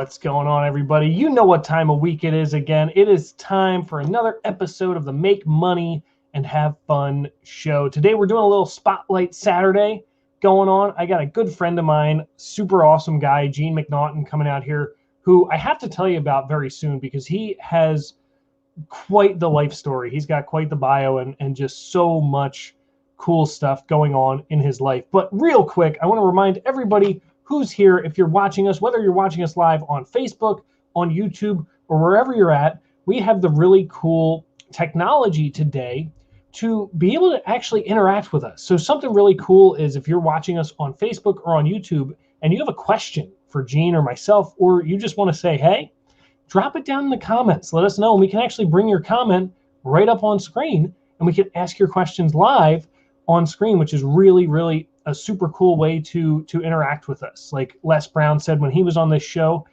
What's going on, everybody? You know what time of week it is again. It is time for another episode of the Make Money and Have Fun show. Today we're doing a little Spotlight Saturday going on. I got a good friend of mine, super awesome guy, Gene McNaughton, coming out here, who I have to tell you about very soon because he has quite the life story. He's got quite the bio and just so much cool stuff going on in his life. But real quick, I want to remind everybody who's here, if you're watching us, whether you're watching us live on Facebook, on YouTube, or wherever you're at, we have the really cool technology today to be able to actually interact with us. So something really cool is if you're watching us on Facebook or on YouTube and you have a question for Gene or myself, or you just want to say, hey, drop it down in the comments. Let us know, and we can actually bring your comment right up on screen, and we can ask your questions live on screen, which is really, really a super cool way to interact with us. Like Les Brown said when he was on this show,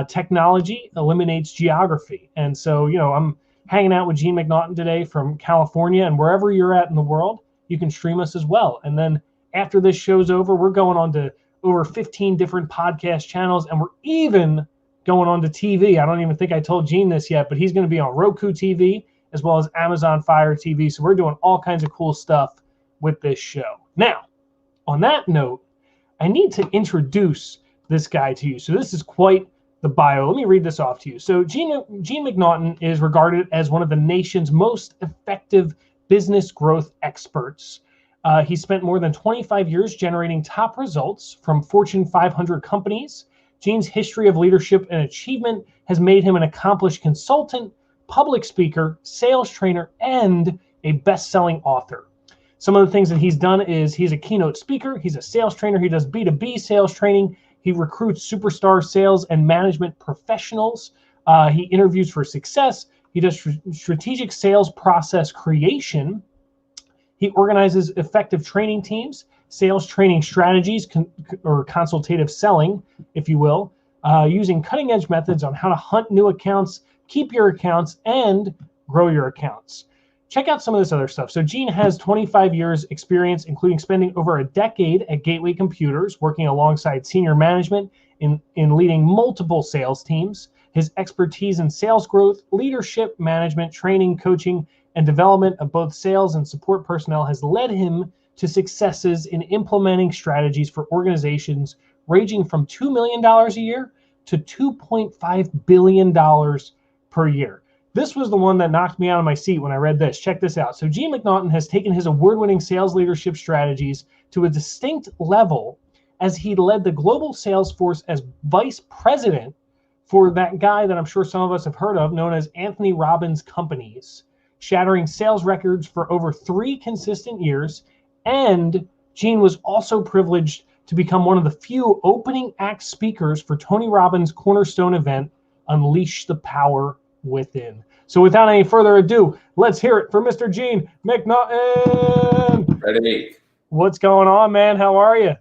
technology eliminates geography. And so, you know, I'm hanging out with Gene McNaughton today from California, and wherever you're at in the world, you can stream us as well. And then after this show's over, we're going on to over 15 different podcast channels, and we're even going on to TV. I don't even think I told Gene this yet, but he's going to be on Roku TV as well as Amazon Fire TV. So we're doing all kinds of cool stuff with this show. Now, on that note, I need to introduce this guy to you. So this is quite the bio. Let me read this off to you. So Gene McNaughton is regarded as one of the nation's most effective business growth experts. He spent more than 25 years generating top results from Fortune 500 companies. Gene's history of leadership and achievement has made him an accomplished consultant, public speaker, sales trainer, and a best-selling author. Some of the things that he's done is he's a keynote speaker, he's a sales trainer, he does B2B sales training, he recruits superstar sales and management professionals, he interviews for success, he does strategic sales process creation, he organizes effective training teams, sales training strategies, or consultative selling, if you will, using cutting-edge methods on how to hunt new accounts, keep your accounts, and grow your accounts. Check out some of this other stuff. So Gene has 25 years experience, including spending over a decade at Gateway Computers, working alongside senior management in leading multiple sales teams. His expertise in sales growth, leadership, management, training, coaching, and development of both sales and support personnel has led him to successes in implementing strategies for organizations ranging from $2 million a year to $2.5 billion per year. This was the one that knocked me out of my seat when I read this. Check this out. So Gene McNaughton has taken his award-winning sales leadership strategies to a distinct level as he led the global sales force as vice president for that guy that I'm sure some of us have heard of, known as Anthony Robbins Companies, shattering sales records for over 3 consistent years. And Gene was also privileged to become one of the few opening act speakers for Tony Robbins' cornerstone event, Unleash the Power Within. So without any further ado, let's hear it for Mr. Gene McNaughton. Freddie. What's going on, man? How are you?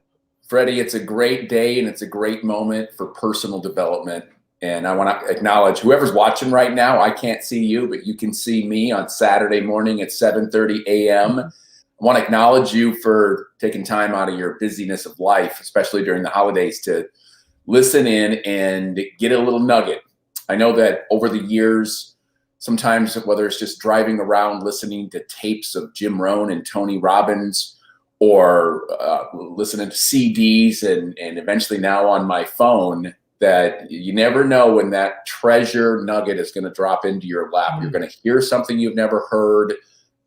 Freddie, it's a great day and it's a great moment for personal development. And I want to acknowledge whoever's watching right now. I can't see you, but you can see me on Saturday morning at 7:30 a.m. I want to acknowledge you for taking time out of your busyness of life, especially during the holidays, to listen in and get a little nugget. I know that over the years, sometimes whether it's just driving around listening to tapes of Jim Rohn and Tony Robbins, or listening to CDs and eventually now on my phone, that you never know when that treasure nugget is going to drop into your lap. You're going to hear something you've never heard.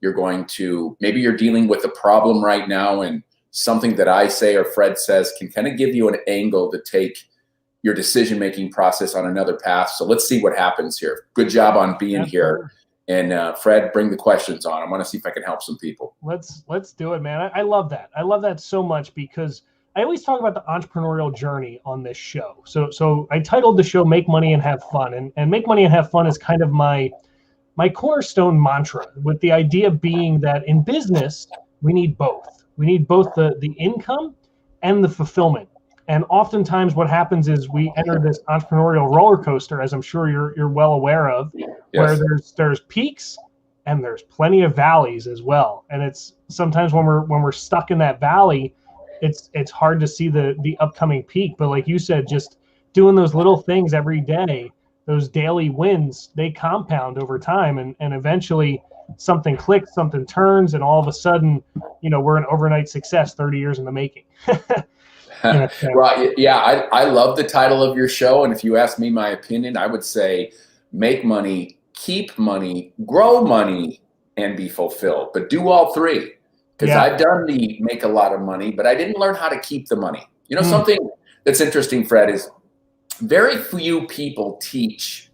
You're going to, maybe you're dealing with a problem right now, and something that I say or Fred says can kind of give you an angle to take your decision-making process on another path. So let's see what happens here. Good job on being here. And Fred, bring the questions on. I want to see if I can help some people. Let's do it, man. I love that. I love that so much because I always talk about the entrepreneurial journey on this show. So I titled the show Make Money and Have Fun. And Make Money and Have Fun is kind of my cornerstone mantra, with the idea being that in business, we need both. We need both the income and the fulfillment. And oftentimes what happens is we enter this entrepreneurial roller coaster, as I'm sure you're well aware of, where there's peaks and there's plenty of valleys as well. And it's sometimes when we're stuck in that valley, it's hard to see the upcoming peak. But like you said, just doing those little things every day, those daily wins, they compound over time, and eventually something clicks, something turns, and all of a sudden, we're an overnight success 30 years in the making. Well, yeah, I love the title of your show. And if you ask me my opinion, I would say make money, keep money, grow money, and be fulfilled. But do all three. Because I've done the make a lot of money, but I didn't learn how to keep the money. Something that's interesting, Fred, is very few people teach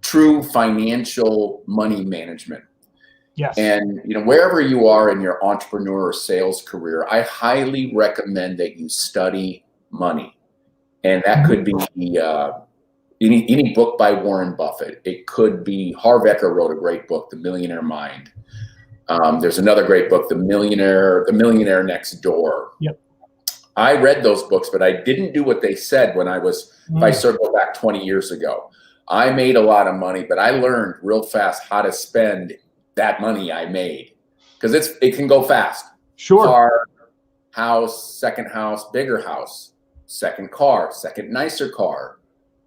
true financial money management. Yes. And wherever you are in your entrepreneur or sales career, I highly recommend that you study money. And that could be any book by Warren Buffett. It could be Harv Eker wrote a great book, The Millionaire Mind. There's another great book, The Millionaire Next Door. Yep. I read those books, but I didn't do what they said when I was, if I circle back 20 years ago. I made a lot of money, but I learned real fast how to spend that money I made, because it can go fast. Sure. Car, house, second house, bigger house, second car, second nicer car,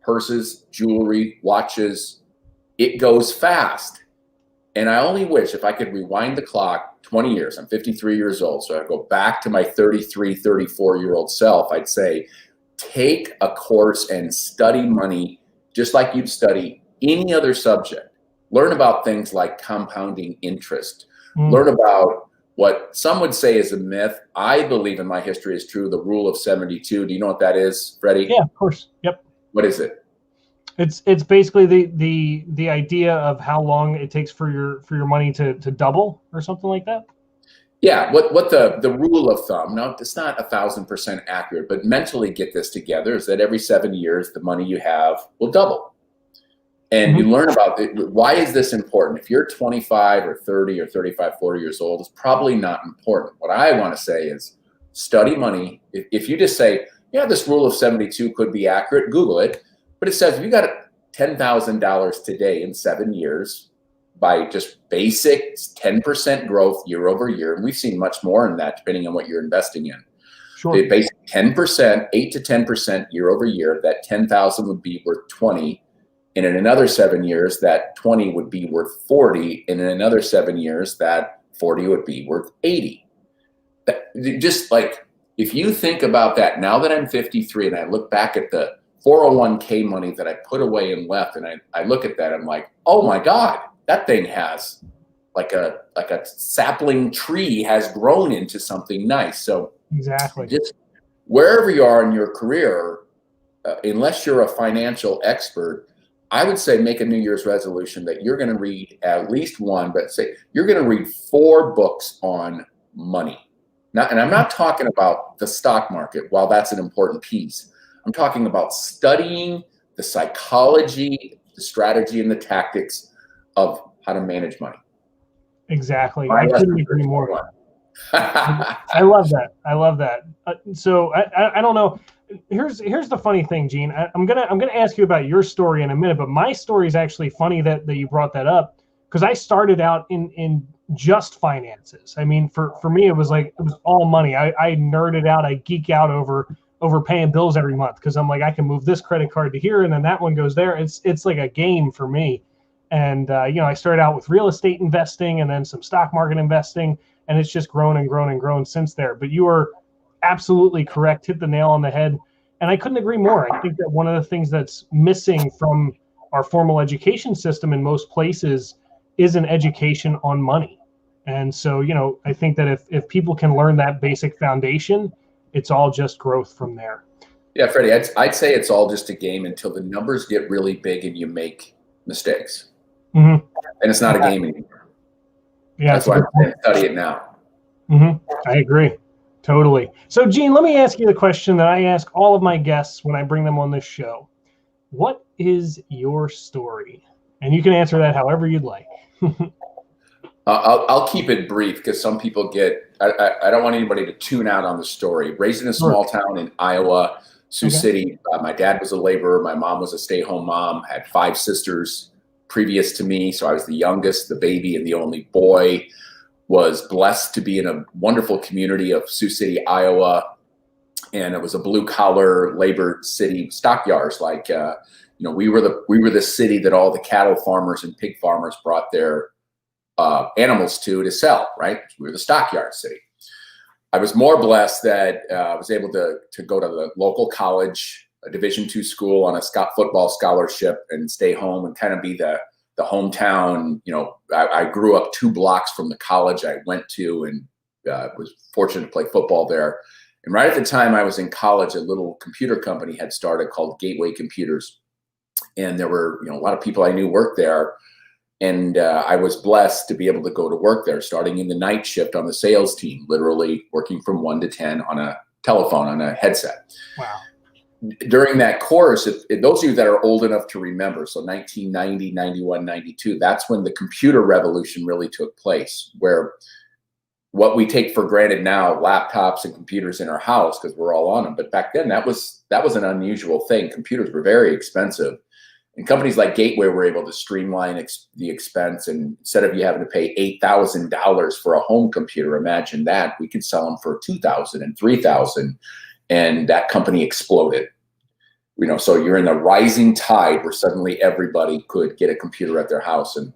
purses, jewelry, watches. It goes fast. And I only wish if I could rewind the clock 20 years. I'm 53 years old. So I go back to my 33, 34-year-old self. I'd say, take a course and study money just like you'd study any other subject. Learn about things like compounding interest. Learn about what some would say is a myth. I believe in my history is true, the rule of 72. Do you know what that is, Freddie? Yeah, of course. Yep. What is it? It's basically the idea of how long it takes for your money to double or something like that. Yeah, what the rule of thumb, now it's not 1,000% accurate, but mentally get this together, is that every 7 years, the money you have will double. And you learn about it. Why is this important? If you're 25 or 30 or 35, 40 years old, it's probably not important. What I want to say is study money. If you just say, this rule of 72 could be accurate, Google it. But it says if you got $10,000 today in 7 years by just basic 10% growth year over year, and we've seen much more in that depending on what you're investing in. Sure. The basic 10%, 8 to 10% year over year, that 10,000 would be worth 20. And in another 7 years, that 20 would be worth 40. And in another 7 years, that 40 would be worth 80. Just like, if you think about that, now that I'm 53 and I look back at the 401k money that I put away and left, and I look at that, I'm like, oh my God, that thing has like a sapling tree has grown into something nice. So exactly, just wherever you are in your career, unless you're a financial expert, I would say make a New Year's resolution that you're going to read at least one, but say you're going to read 4 books on money. And I'm not talking about the stock market, while that's an important piece. I'm talking about studying the psychology, the strategy, and the tactics of how to manage money. Exactly. I couldn't agree more. I love that. I love that. So I don't know. Here's the funny thing, Gene. I'm gonna ask you about your story in a minute, but my story is actually funny that you brought that up, because I started out in just finances. I mean, for me, it was all money. I nerded out. I geek out over paying bills every month, because I'm like, I can move this credit card to here and then that one goes there. It's like a game for me. And I started out with real estate investing and then some stock market investing, and it's just grown and grown and grown since there. But you are absolutely correct, hit the nail on the head. And I couldn't agree more. I think that one of the things that's missing from our formal education system in most places is an education on money. And so, I think that if people can learn that basic foundation, it's all just growth from there. Yeah, Freddie, I'd say it's all just a game until the numbers get really big and you make mistakes. And it's not a game anymore. Yeah, that's why I'm saying study it now. I agree. Totally. So, Gene, let me ask you the question that I ask all of my guests when I bring them on this show. What is your story? And you can answer that however you'd like. I'll keep it brief, because some people I don't want anybody to tune out on the story. Raised in a small town in Iowa, Sioux City. My dad was a laborer. My mom was a stay-home mom, had 5 sisters previous to me. So I was the youngest, the baby, and the only boy. Was blessed to be in a wonderful community of Sioux City, Iowa. and it was a blue collar labor city, stockyards. Like, we were the city that all the cattle farmers and pig farmers brought their animals to sell, right? We were the stockyard city. I was more blessed that I was able to go to the local college, a Division II school on a football scholarship, and stay home and kind of be the hometown. I grew up 2 blocks from the college I went to, and was fortunate to play football there. And right at the time I was in college, a little computer company had started called Gateway Computers. And there were, a lot of people I knew worked there. And I was blessed to be able to go to work there, starting in the night shift on the sales team, literally working from 1 to 10 on a telephone, on a headset. Wow. During that course, those of you that are old enough to remember, so 1990, 91, 92, that's when the computer revolution really took place, where what we take for granted now, laptops and computers in our house because we're all on them. But back then, that was an unusual thing. Computers were very expensive. And companies like Gateway were able to streamline the expense. And instead of you having to pay $8,000 for a home computer, imagine that, we could sell them for $2,000 and $3,000. And that company exploded. So you're in the rising tide where suddenly everybody could get a computer at their house. And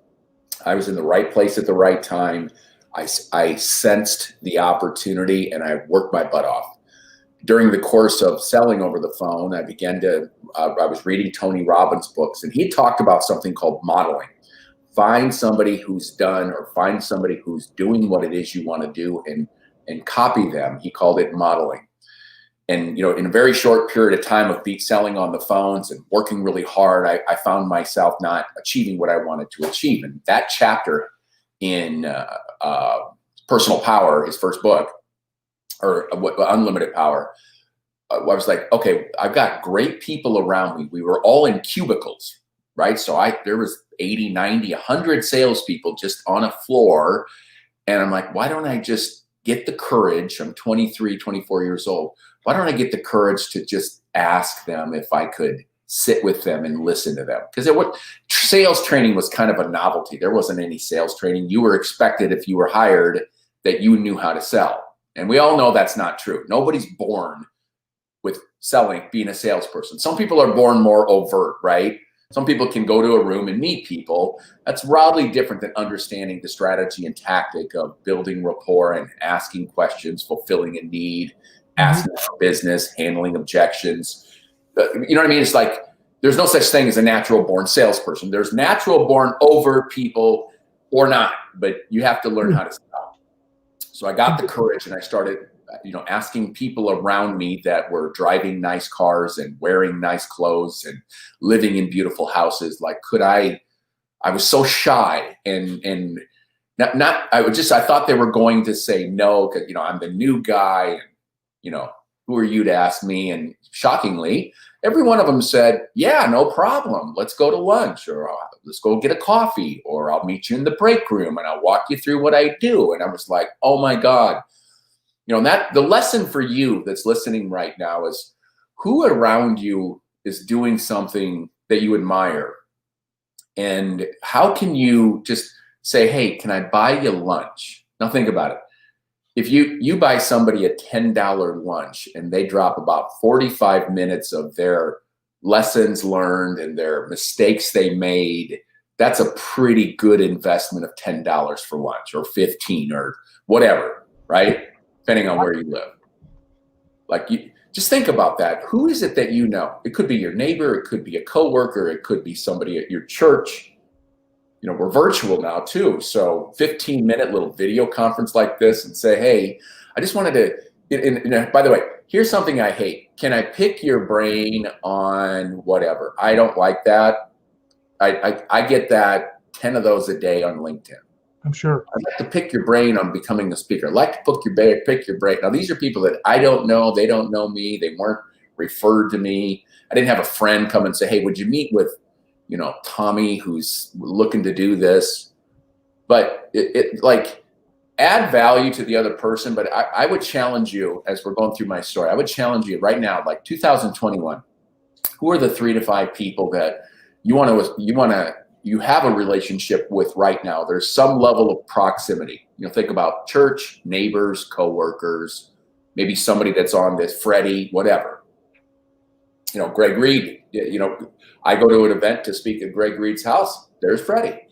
I was in the right place at the right time. I sensed the opportunity, and I worked my butt off. During the course of selling over the phone, I was reading Tony Robbins books, and he talked about something called modeling. Find somebody who's done, or find somebody who's doing what it is you want to do, and copy them. He called it modeling. And, in a very short period of time of selling on the phones and working really hard, I found myself not achieving what I wanted to achieve. And that chapter in Personal Power, his first book, or Unlimited Power, I was like, okay, I've got great people around me. We were all in cubicles, right? So there was 80, 90, 100 salespeople just on a floor. And I'm like, why don't I just get the courage? I'm 23, 24 years old. Why don't I get the courage to just ask them if I could sit with them and listen to them? Because sales training was kind of a novelty. There wasn't any sales training. You were expected, if you were hired, that you knew how to sell. And we all know that's not true. Nobody's born with being a salesperson. Some people are born more overt, right? Some people can go to a room and meet people. That's wildly different than understanding the strategy and tactic of building rapport and asking questions, fulfilling a need, asking for business, handling objections. You know what I mean? It's like there's no such thing as a natural born salesperson. There's natural born overt people or not, but you have to learn how to sell. So I got the courage, and I started, asking people around me that were driving nice cars and wearing nice clothes and living in beautiful houses. Like, I was so shy, and I thought they were going to say no, because, I'm the new guy, and, who are you to ask me? And shockingly, every one of them said, yeah, no problem. Let's go to lunch, or let's go get a coffee, or I'll meet you in the break room and I'll walk you through what I do. And I was like, oh my God. The lesson for you that's listening right now is, who around you is doing something that you admire? And how can you just say, hey, can I buy you lunch? Now think about it. If you buy somebody a $10 lunch and they drop about 45 minutes of their lessons learned and their mistakes they made, that's a pretty good investment of $10 for lunch, or 15 or whatever, right? Depending on where you live. Like, just think about that. Who is it that you know? It could be your neighbor, it could be a coworker, it could be somebody at your church. We're virtual now too. So 15-minute little video conference like this, and say, hey, I just wanted to, by the way, here's something I hate. Can I pick your brain on whatever? I don't like that. I get that 10 of those a day on LinkedIn. I'm sure. I'd like to pick your brain on becoming a speaker. I'd like to pick your brain. Now, these are people that I don't know. They don't know me. They weren't referred to me. I didn't have a friend come and say, hey, would you meet with, Tommy, who's looking to do this? But it like, add value to the other person. But I would challenge you, as we're going through my story, I would challenge you right now, like 2021, who are the 3 to 5 people that you have a relationship with right now? There's some level of proximity. Think about church, neighbors, coworkers, maybe somebody that's on this, Freddie, whatever. Greg Reed, I go to an event to speak at Greg Reed's house. There's Freddie.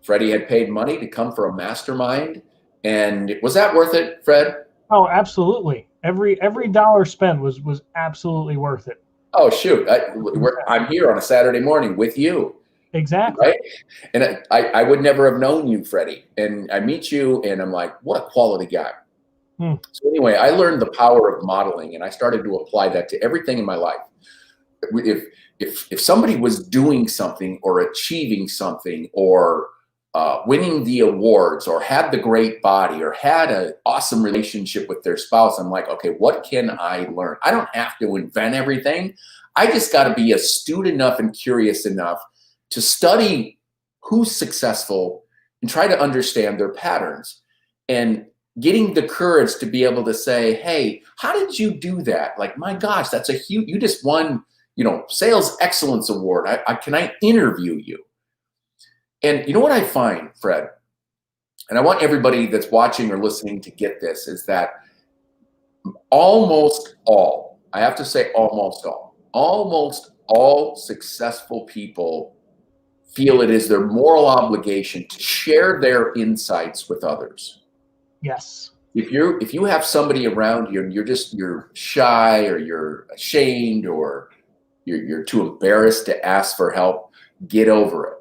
Freddie had paid money to come for a mastermind. And was that worth it, Fred? Oh, absolutely. Every dollar spent was absolutely worth it. Oh, shoot. I'm here on a Saturday morning with you. Exactly. Right? And I would never have known you, Freddie. And I meet you and I'm like, what a quality guy. So anyway, I learned the power of modeling and I started to apply that to everything in my life. If somebody was doing something or achieving something or winning the awards or had the great body or had an awesome relationship with their spouse, I'm like, okay, what can I learn? I don't have to invent everything. I just got to be astute enough and curious enough to study who's successful and try to understand their patterns, and getting the courage to be able to say, hey, how did you do that? Like, my gosh, that's a huge, you just won, sales excellence award. Can I interview you? And you know what I find, Fred, and I want everybody that's watching or listening to get this, is that almost all successful people feel it is their moral obligation to share their insights with others. Yes. If you have somebody around you and you're shy or you're ashamed or you're too embarrassed to ask for help, get over it.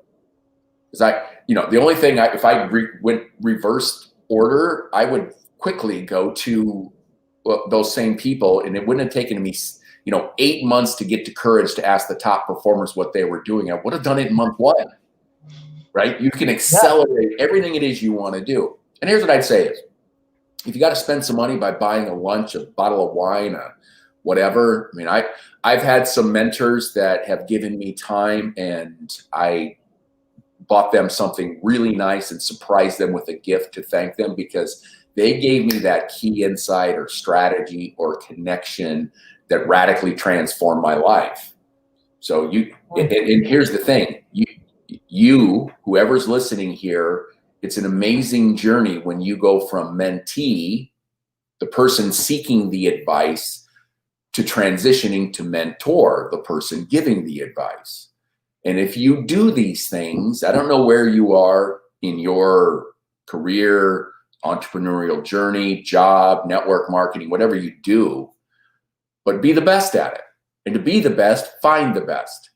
Because the only thing if I went reverse order, I would quickly go to those same people, and it wouldn't have taken me 8 months to get the courage to ask the top performers what they were doing. I would have done it in month 1, right? You can accelerate everything it is you want to do. And here's what I'd say is, if you got to spend some money by buying a lunch, a bottle of wine, whatever. I mean, I've had some mentors that have given me time, and I bought them something really nice and surprised them with a gift to thank them because they gave me that key insight or strategy or connection that radically transformed my life. So and here's the thing, you, whoever's listening here, it's an amazing journey when you go from mentee, the person seeking the advice, to transitioning to mentor, the person giving the advice. And if you do these things, I don't know where you are in your career, entrepreneurial journey, job, network marketing, whatever you do, but be the best at it. And to be the best, find the best.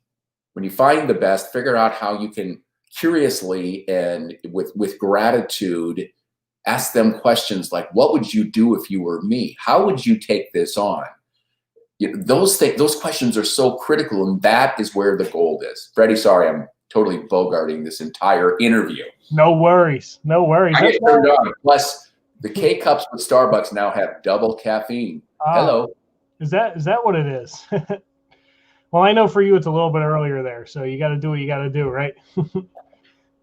When you find the best, figure out how you can curiously and with gratitude ask them questions like, what would you do if you were me? How would you take this on? Those questions are so critical, and that is where the gold is. Freddie, sorry, I'm totally bogarting this entire interview. No worries. I get turned on. Plus, the K-Cups with Starbucks now have double caffeine. Hello. Is that what it is? Well, I know for you it's a little bit earlier there, so you got to do what you got to do, right?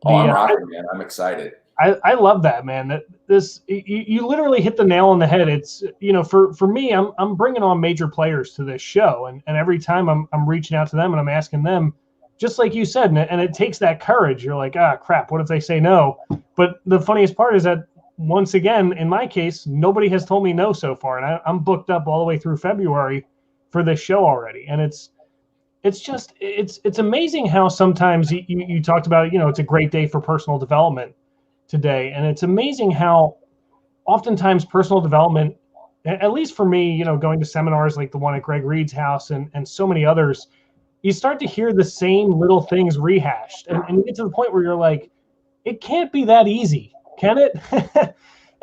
I'm rocking, man. I'm excited. I love that, man. You literally hit the nail on the head. It's, for me, I'm bringing on major players to this show, and every time I'm reaching out to them and I'm asking them, just like you said, and it takes that courage. You're like, crap, what if they say no? But the funniest part is that, once again, in my case, nobody has told me no so far, and I'm booked up all the way through February for this show already. And it's amazing how sometimes you talked about, it's a great day for personal development today. And it's amazing how oftentimes personal development, at least for me, going to seminars like the one at Greg Reed's house and so many others, you start to hear the same little things rehashed. And you get to the point where you're like, it can't be that easy, can it?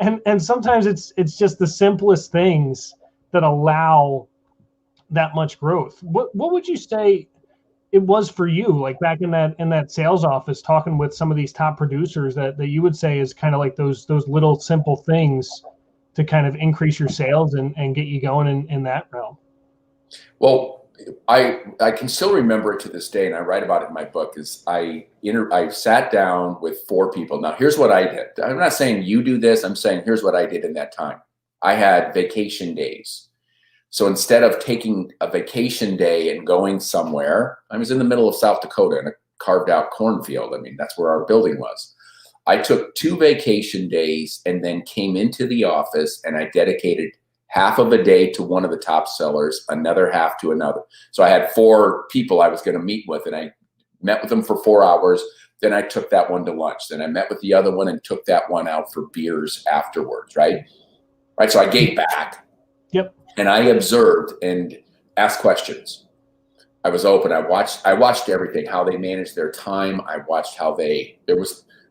and sometimes it's just the simplest things that allow that much growth. What would you say it was for you, like back in that sales office, talking with some of these top producers, that you would say is kind of like those little simple things to kind of increase your sales and get you going in that realm? Well, I can still remember it to this day, and I write about it in my book, is I sat down with 4 people. Now, here's what I did. I'm not saying you do this. I'm saying here's what I did in that time. I had vacation days. So instead of taking a vacation day and going somewhere, I was in the middle of South Dakota in a carved out cornfield. I mean, that's where our building was. I took 2 vacation days and then came into the office, and I dedicated half of a day to one of the top sellers, another half to another. So I had 4 people I was going to meet with, and I met with them for 4 hours. Then I took that one to lunch. Then I met with the other one and took that one out for beers afterwards, right? Right. So I gave back. Yep. And I observed and asked questions. I was open. I watched everything, how they managed their time. I watched how they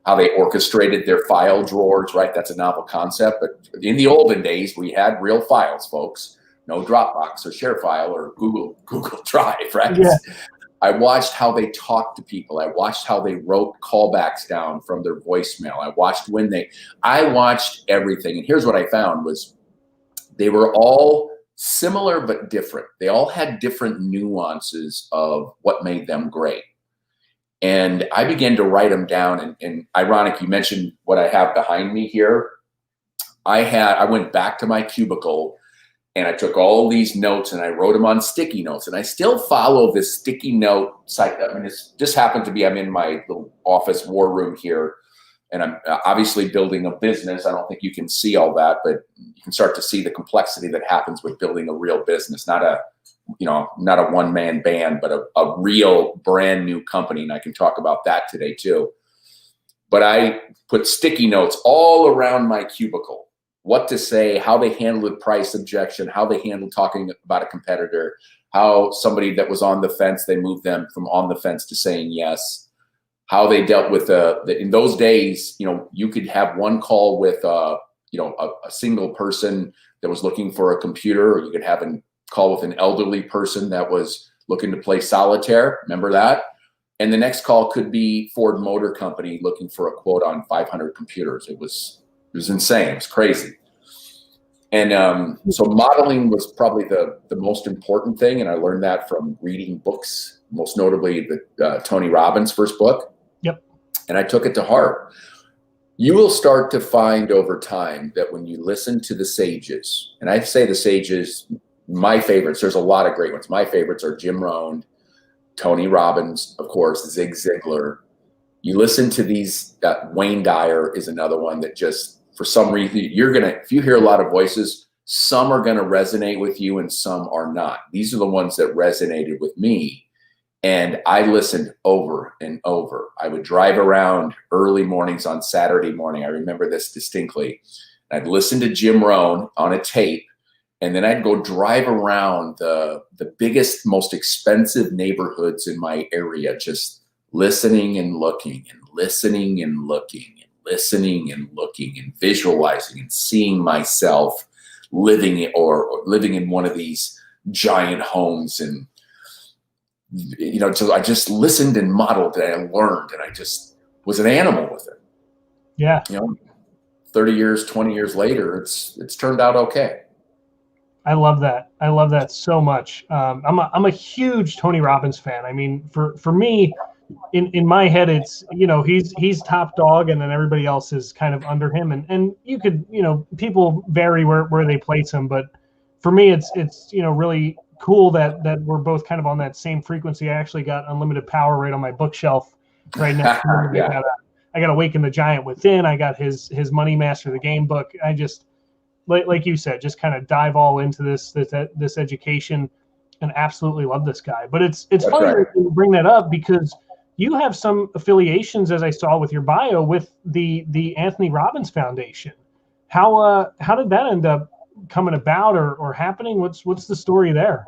orchestrated their file drawers, right? That's a novel concept. But in the olden days, we had real files, folks. No Dropbox or ShareFile or Google Drive, right? Yeah. I watched how they talked to people. I watched how they wrote callbacks down from their voicemail. I watched everything. And here's what I found was they were all similar but different. They all had different nuances of what made them great. And I began to write them down. And ironic, you mentioned what I have behind me here. I went back to my cubicle and I took all these notes and I wrote them on sticky notes. And I still follow this sticky note site. I mean, it's just happened to be, I'm in my little office war room here. And I'm obviously building a business. I don't think you can see all that, but you can start to see the complexity that happens with building a real business, not a one-man band, but a real brand new company. And I can talk about that today too. But I put sticky notes all around my cubicle, what to say, how they handled price objection, how they handled talking about a competitor, how somebody that was on the fence, they moved them from on the fence to saying yes, how they dealt with in those days, you could have one call with a single person that was looking for a computer, or you could have a call with an elderly person that was looking to play solitaire. Remember that? And the next call could be Ford Motor Company looking for a quote on 500 computers. It was insane. It was crazy. And so modeling was probably the most important thing. And I learned that from reading books, most notably the Tony Robbins' first book. Yep. And I took it to heart. You will start to find over time that when you listen to the sages, and I say the sages, my favorites, there's a lot of great ones. My favorites are Jim Rohn, Tony Robbins, of course, Zig Ziglar. You listen to these, Wayne Dyer is another one that just, for some reason, if you hear a lot of voices, some are going to resonate with you and some are not. These are the ones that resonated with me. And I listened over and over. I would drive around early mornings on Saturday morning. I remember this distinctly. I'd listen to Jim Rohn on a tape, and then I'd go drive around the biggest, most expensive neighborhoods in my area, just listening and looking and listening and looking and listening and looking and visualizing and seeing myself living in one of these giant homes. And so I just listened and modeled and I learned, and I just was an animal with it. Yeah. 30 years, 20 years later, it's turned out okay. I love that. I love that so much. I'm a huge Tony Robbins fan. I mean, for me, in my head, it's, he's top dog, and then everybody else is kind of under him. And you could, people vary where they place him, but for me, it's really cool that we're both kind of on that same frequency. I actually got Unlimited Power right on my bookshelf right next to me. Yeah. I got Awaken the Giant Within. I got his Money Master the Game book. I just, like you said, just kind of dive all into this education, and absolutely love this guy. But it's funny that you bring that up, because you have some affiliations, as I saw with your bio, with the Anthony Robbins Foundation. How did that end up coming about or happening? What's the story there?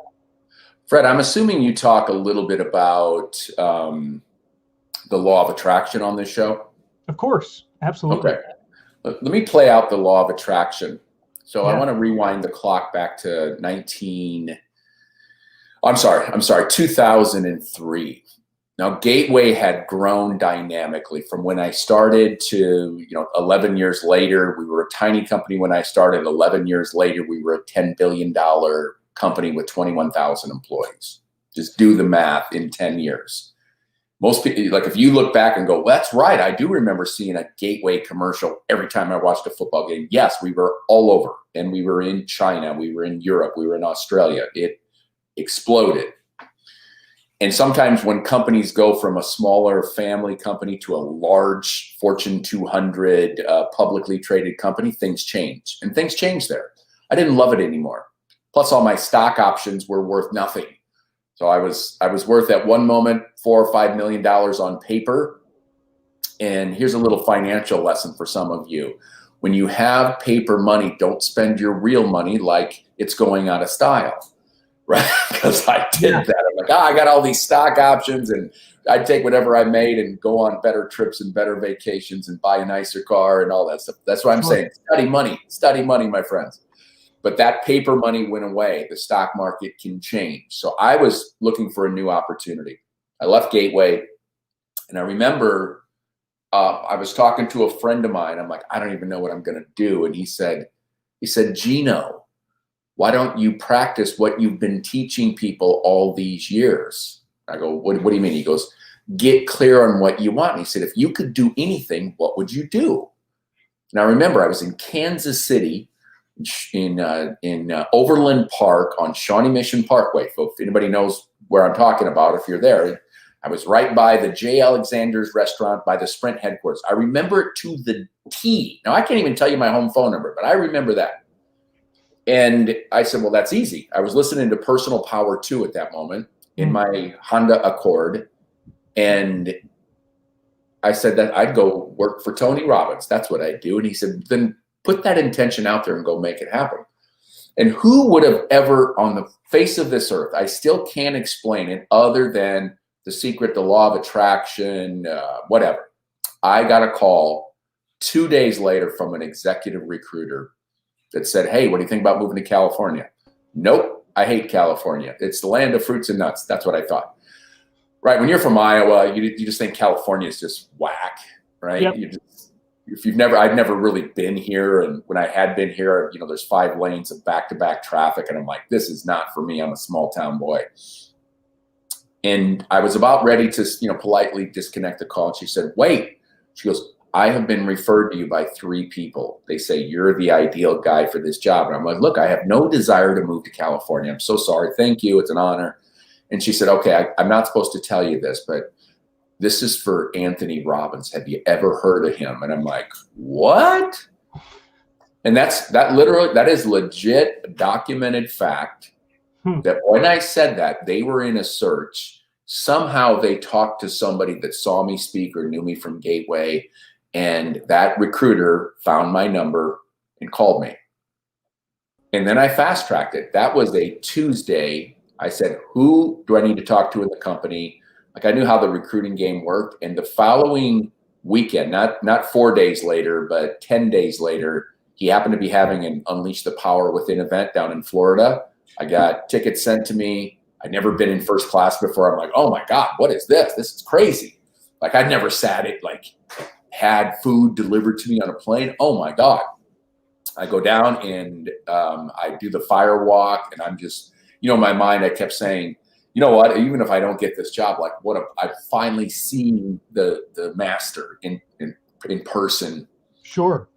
Fred, I'm assuming you talk a little bit about the law of attraction on this show. Of course, absolutely. Okay, let me play out the law of attraction. So I want to rewind the clock back to 2003. Now, Gateway had grown dynamically from when I started to, 11 years later. We were a tiny company when I started. 11 years later, we were a $10 billion company with 21,000 employees. Just do the math in 10 years. Most people, like, if you look back and go, well, that's right, I do remember seeing a Gateway commercial every time I watched a football game. Yes, we were all over, and we were in China, we were in Europe, we were in Australia. It exploded. And sometimes when companies go from a smaller family company to a large Fortune 200 publicly traded company, things change. And things change there. I didn't love it anymore. Plus all my stock options were worth nothing. So I was worth at one moment $4 or $5 million on paper. And here's a little financial lesson for some of you. When you have paper money, don't spend your real money like it's going out of style, right? Because I did that. I'm like, I got all these stock options, and I'd take whatever I made and go on better trips and better vacations and buy a nicer car and all that stuff. That's what I'm saying. Study money, my friends. But that paper money went away. The stock market can change. So I was looking for a new opportunity. I left Gateway, and I remember I was talking to a friend of mine. I'm like, I don't even know what I'm going to do. And he said, Gino, why don't you practice what you've been teaching people all these years? I go, what do you mean? He goes, get clear on what you want. And he said, if you could do anything, what would you do? And I remember I was in Kansas City in Overland Park on Shawnee Mission Parkway. So if anybody knows where I'm talking about, if you're there, I was right by the J. Alexander's restaurant by the Sprint headquarters. I remember it to the T. Now, I can't even tell you my home phone number, but I remember that. And I said, well, that's easy. I was listening to Personal Power 2 at that moment in my Honda Accord. And I said that I'd go work for Tony Robbins. That's what I'd do. And he said, then put that intention out there and go make it happen. And who would have ever on the face of this earth, I still can't explain it other than the secret, the law of attraction, whatever. I got a call 2 days later from an executive recruiter that said, hey, what do you think about moving to California? Nope, I hate California. It's the land of fruits and nuts. That's what I thought. Right, when you're from Iowa, you just think California is just whack, right? Yep. I'd never really been here. And when I had been here, there's 5 lanes of back-to-back traffic. And I'm like, this is not for me. I'm a small town boy. And I was about ready to, politely disconnect the call. And she said, wait. She goes, I have been referred to you by 3 people. They say you're the ideal guy for this job. And I'm like, look, I have no desire to move to California. I'm so sorry. Thank you. It's an honor. And she said, okay, I'm not supposed to tell you this, but this is for Anthony Robbins. Have you ever heard of him? And I'm like, what? And that is legit documented fact. That when I said that, they were in a search. Somehow they talked to somebody that saw me speak or knew me from Gateway, and that recruiter found my number and called me. And then I fast-tracked it. That was a Tuesday. I said, who do I need to talk to in the company? Like, I knew how the recruiting game worked. And the following weekend, not 4 days later, but 10 days later, he happened to be having an Unleash the Power Within event down in Florida. I got tickets sent to me. I'd never been in first class before. I'm like, oh my God, what is this? This is crazy. Like, I'd never had food delivered to me on a plane. Oh my God. I go down and I do the fire walk, and I'm just, in my mind, I kept saying, you know what, even if I don't get this job, I've finally seen the master in person. Sure.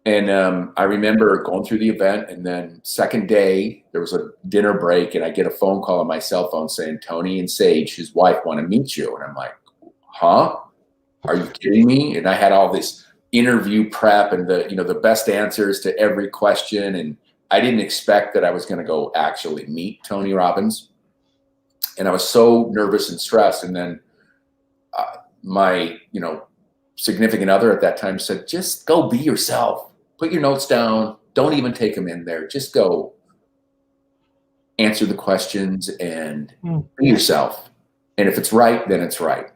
And I remember going through the event, and then second day, there was a dinner break, and I get a phone call on my cell phone saying, Tony and Sage, his wife, want to meet you. And I'm like, huh? Are you kidding me? And I had all this interview prep and the best answers to every question. And I didn't expect that I was going to go actually meet Tony Robbins. And I was so nervous and stressed. And then my, significant other at that time said, just go be yourself. Put your notes down. Don't even take them in there. Just go answer the questions and be yourself. And if it's right, then it's right.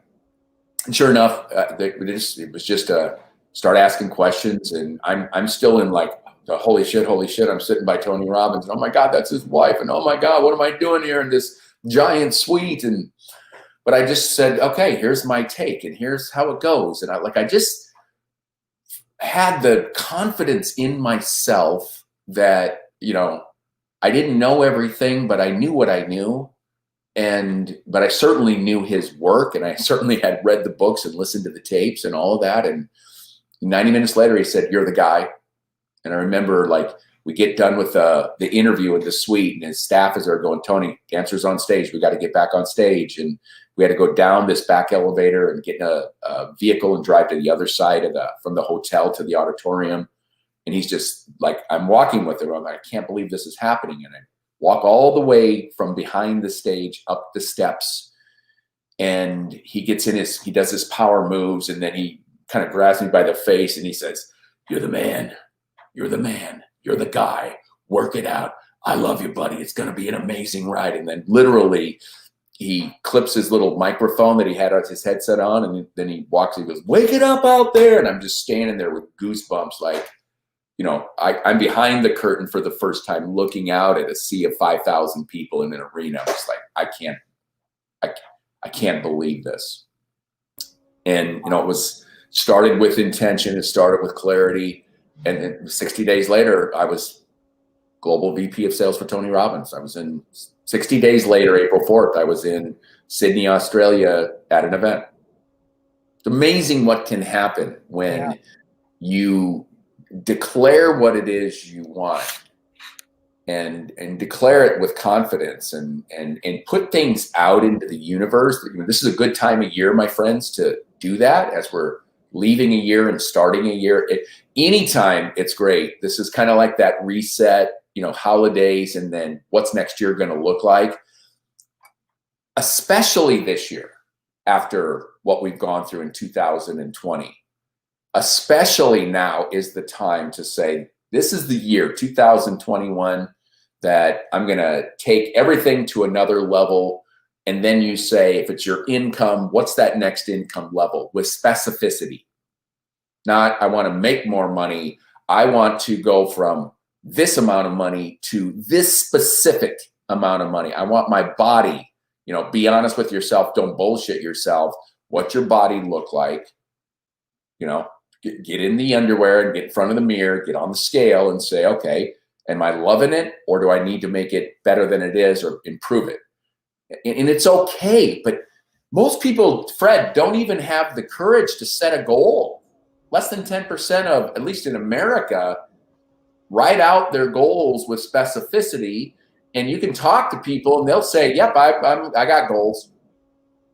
And sure enough, it was just start asking questions. And I'm still in the holy shit. I'm sitting by Tony Robbins, and oh my God, that's his wife. And oh my God, what am I doing here in this giant suite? But I just said, okay, here's my take, and here's how it goes. And I just had the confidence in myself that, I didn't know everything, but I knew what I knew. But I certainly knew his work, and I certainly had read the books and listened to the tapes and all of that. And 90 minutes later, he said, you're the guy. And I remember we get done with the interview in the suite, and his staff is there going, Tony, dancers on stage. We got to get back on stage. And we had to go down this back elevator and get in a vehicle and drive to the other side from the hotel to the auditorium. And he's just like, I'm walking with him. I'm like, I can't believe this is happening. And I walk all the way from behind the stage up the steps. And he gets in he does his power moves. And then he kind of grabs me by the face and he says, "You're the man. You're the man. You're the guy. Work it out. I love you, buddy. It's going to be an amazing ride." And then literally he clips his little microphone that he had his headset on. And then he walks, he goes, "Wake it up out there." And I'm just standing there with goosebumps. Like, you know, I'm behind the curtain for the first time, looking out at a sea of 5,000 people in an arena. I'm just like, I can't believe this. And, you know, it was started with intention. It started with clarity. And then 60 days later, I was global VP of sales for Tony Robbins. I was in 60 days later, April 4th, I was in Sydney, Australia at an event. It's amazing what can happen when you declare what it is you want and declare it with confidence and put things out into the universe. This is a good time of year, my friends, to do that as we're leaving a year and starting a year. Anytime, it's great. This is kind of like that reset, you know, holidays, and then what's next year going to look like, especially this year after what we've gone through in 2020. Especially now is the time to say, this is the year 2021 that I'm going to take everything to another level. And then you say, if it's your income, what's that next income level with specificity? Not, I want to make more money. I want to go from this amount of money to this specific amount of money. I want my body, you know, be honest with yourself. Don't bullshit yourself. What's your body look like? You know, get in the underwear and get in front of the mirror, get on the scale and say, okay, am I loving it, or do I need to make it better than it is or improve it? And it's okay. But most people, Fred, don't even have the courage to set a goal. Less than 10% of, at least in America, write out their goals with specificity. And you can talk to people and they'll say, yep, I got goals.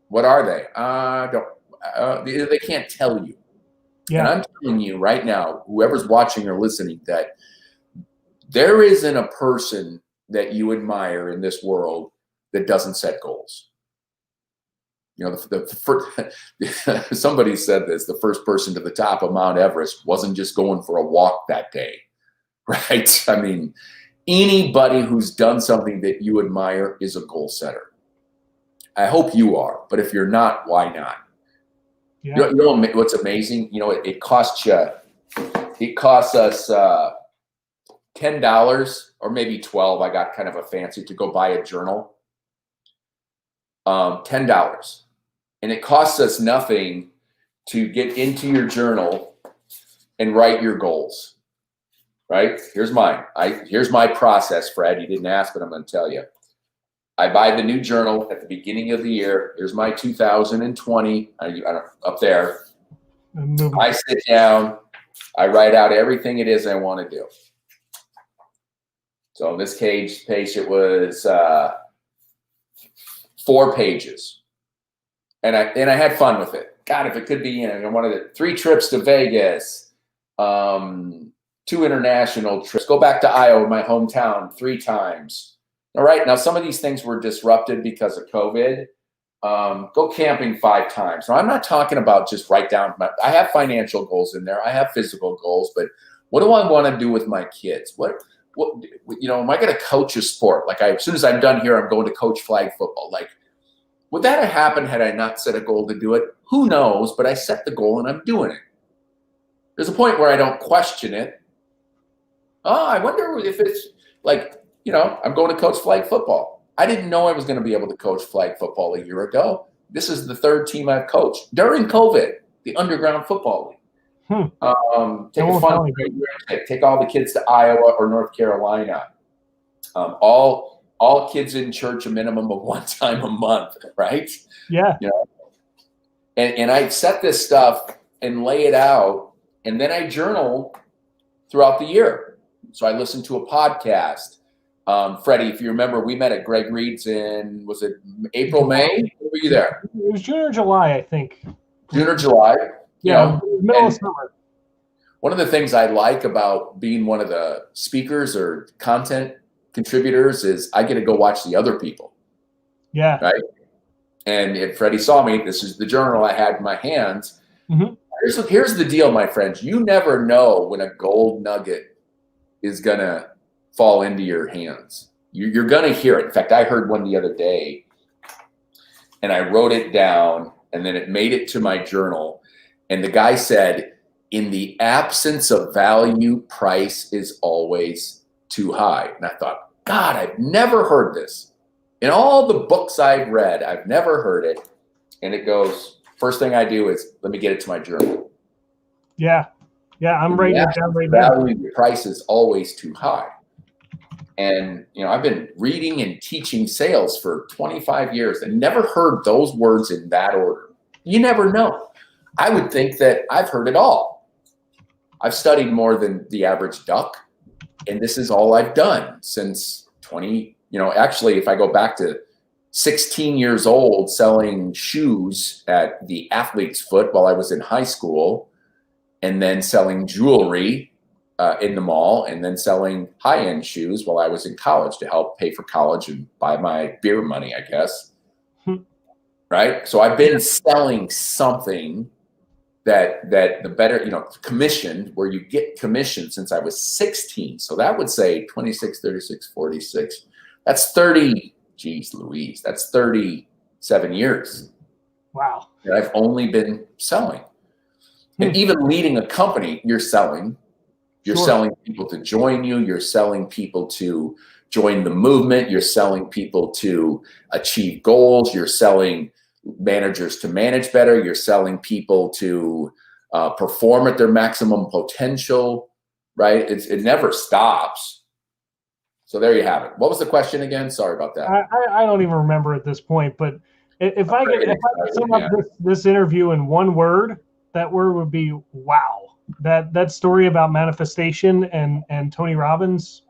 What are they? They can't tell you. Yeah. And I'm telling you right now, whoever's watching or listening, that there isn't a person that you admire in this world that doesn't set goals. You know, somebody said this, the first person to the top of Mount Everest wasn't just going for a walk that day, right? I mean, anybody who's done something that you admire is a goal setter. I hope you are, but if you're not, why not? Yeah. You know what's amazing? You know, it costs us $10 or maybe $12. I got kind of a fancy to go buy a journal. $10. And it costs us nothing to get into your journal and write your goals, right? Here's mine. Here's my process, Fred. You didn't ask, but I'm going to tell you. I buy the new journal at the beginning of the year. Here's my 2020 up there. I sit down. I write out everything it is I want to do. So in this page, it was 4 pages. And I had fun with it. God, if it could be, you know, I wanted 3 trips to Vegas, 2 international trips, go back to Iowa, my hometown, 3 times. All right. Now, some of these things were disrupted because of COVID. Go camping 5 times. Now, I'm not talking about just write down. I have financial goals in there. I have physical goals. But what do I want to do with my kids? What you know, am I going to coach a sport? Like, as soon as I'm done here, I'm going to coach flag football. Like, would that have happened had I not set a goal to do it? Who knows? But I set the goal and I'm doing it. There's a point where I don't question it. Oh, I wonder if it's like, you know, I'm going to coach flag football. I didn't know I was going to be able to coach flag football a year ago. This is the 3rd team I've coached during COVID, the Underground Football League. Take a fun trip. Take all the kids to Iowa or North Carolina. All kids in church a minimum of 1 time a month, right? Yeah. You know? And I set this stuff and lay it out, and then I journal throughout the year. So I listen to a podcast. Freddie, if you remember, we met at Greg Reed's in, was it April, May? Were you there? It was June or July, I think. June or July. Yeah, middle of summer. one of the things I like about being one of the speakers or content contributors is I get to go watch the other people. Yeah. Right. And if Freddie saw me, this is the journal I had in my hands. Mm-hmm. Here's the deal, my friends. You never know when a gold nugget is going to fall into your hands. You're going to hear it. In fact, I heard one the other day and I wrote it down and then it made it to my journal. And the guy said, in the absence of value, price is always too high. And I thought, God, I've never heard this. In all the books I've read, I've never heard it. And it goes, first thing I do is let me get it to my journal. Yeah. Yeah, I'm writing it down right now. Value, price is always too high. And, I've been reading and teaching sales for 25 years and never heard those words in that order. You never know. I would think that I've heard it all. I've studied more than the average duck, and this is all I've done since 20. Actually, if I go back to 16 years old selling shoes at the Athlete's Foot while I was in high school, and then selling jewelry in the mall, and then selling high-end shoes while I was in college to help pay for college and buy my beer money, I guess. Right? So I've been selling something that the better, commissioned, where you get commission since I was 16. So that would say 26, 36, 46. That's 30, geez Louise, that's 37 years. Wow. That I've only been selling. And even leading a company, you're selling. You're selling people to join you. You're selling people to join the movement. You're selling people to achieve goals. You're selling managers to manage better. You're selling people to perform at their maximum potential, right? It never stops. So there you have it. What was the question again? Sorry about that. I don't even remember at this point, but if I could sum up this interview in one word, that word would be wow. That story about manifestation and Tony Robbins,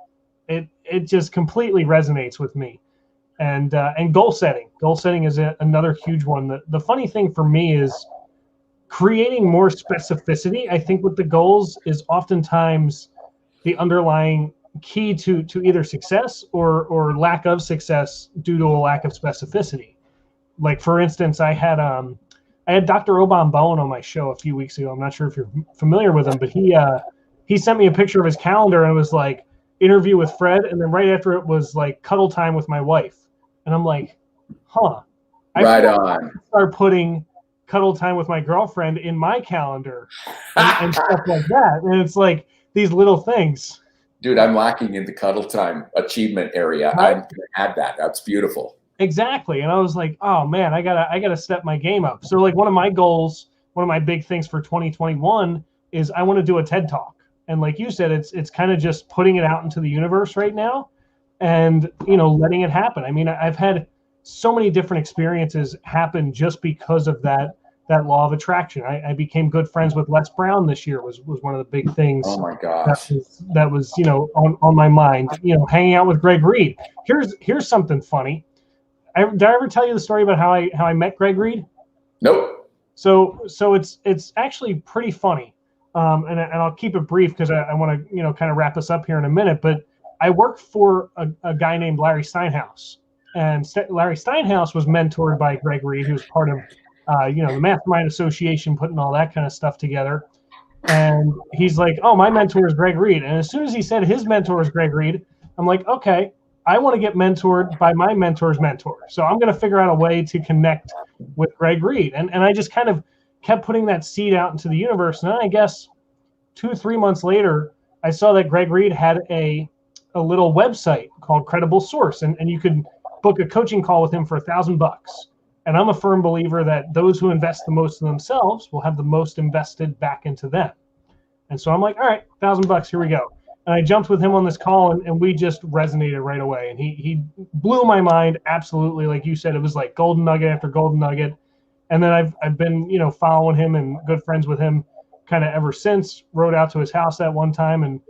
it just completely resonates with me. And goal setting. Goal setting is another huge one. The funny thing for me is creating more specificity. I think with the goals is oftentimes the underlying key to either success or lack of success due to a lack of specificity. Like, for instance, I had Dr. Obam Bowen on my show a few weeks ago. I'm not sure if you're familiar with him, but he sent me a picture of his calendar and it was like interview with Fred, and then right after it was like cuddle time with my wife. And I'm like, I start putting cuddle time with my girlfriend in my calendar and stuff like that. And it's like these little things. Dude, I'm lacking in the cuddle time achievement area. Right? I'm going to add that. That's beautiful. Exactly. And I was like, oh man, I gotta step my game up. So like one of my goals, one of my big things for 2021 is I want to do a TED Talk. And like you said, it's kind of just putting it out into the universe right now and, letting it happen. I mean, I've had so many different experiences happen just because of that law of attraction. I became good friends with Les Brown this year was one of the big things. Oh my gosh. That was on my mind, hanging out with Greg Reed. Here's something funny. Did I ever tell you the story about how I met Greg Reed? Nope. So it's actually pretty funny, and I'll keep it brief because I want to kind of wrap us up here in a minute. But I worked for a guy named Larry Steinhaus, and Larry Steinhaus was mentored by Greg Reed, who was part of the Mastermind Association, putting all that kind of stuff together. And he's like, "Oh, my mentor is Greg Reed." And as soon as he said his mentor is Greg Reed, I'm like, "Okay. I want to get mentored by my mentor's mentor. So I'm going to figure out a way to connect with Greg Reed." And I just kind of kept putting that seed out into the universe. And then I guess 2 or 3 months later, I saw that Greg Reed had a little website called Credible Source. And you could book a coaching call with him for $1,000. And I'm a firm believer that those who invest the most in themselves will have the most invested back into them. And so I'm like, all right, $1,000, here we go. And I jumped with him on this call, and we just resonated right away. And he blew my mind, absolutely. Like you said, it was like golden nugget after golden nugget. And then I've been, following him and good friends with him kind of ever since. Rode out to his house that one time and,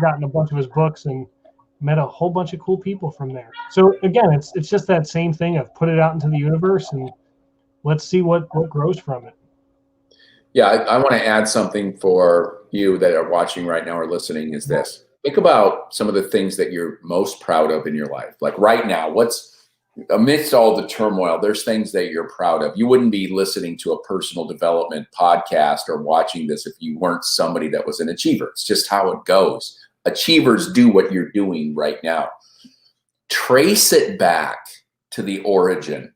gotten a bunch of his books and met a whole bunch of cool people from there. So again, it's just that same thing of put it out into the universe and let's see what grows from it. Yeah, I want to add something for you that are watching right now or listening is this. Think about some of the things that you're most proud of in your life. Like right now, what's amidst all the turmoil, there's things that you're proud of. You wouldn't be listening to a personal development podcast or watching this if you weren't somebody that was an achiever. It's just how it goes. Achievers do what you're doing right now. Trace it back to the origin.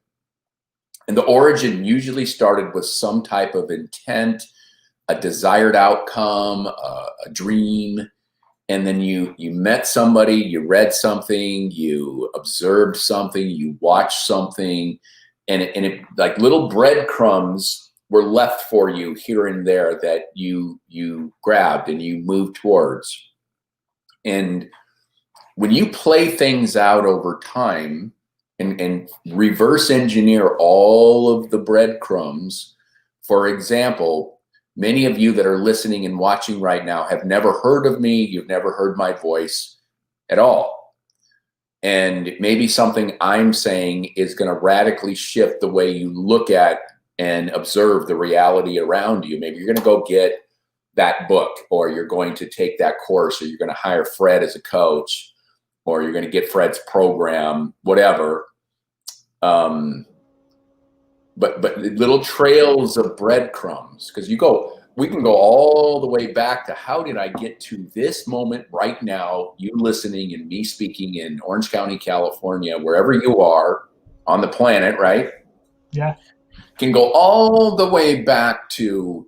And the origin usually started with some type of intent, a desired outcome, a dream. And then you met somebody, you read something, you observed something, you watched something, and it like little breadcrumbs were left for you here and there that you grabbed and you moved towards. And when you play things out over time and reverse engineer all of the breadcrumbs, for example, many of you that are listening and watching right now have never heard of me. You've never heard my voice at all. And maybe something I'm saying is going to radically shift the way you look at and observe the reality around you. Maybe you're going to go get that book, or you're going to take that course, or you're going to hire Fred as a coach, or you're going to get Fred's program, whatever. But little trails of breadcrumbs, because we can go all the way back to how did I get to this moment right now, you listening and me speaking in Orange County, California, wherever you are on the planet, right? Yeah. Can go all the way back to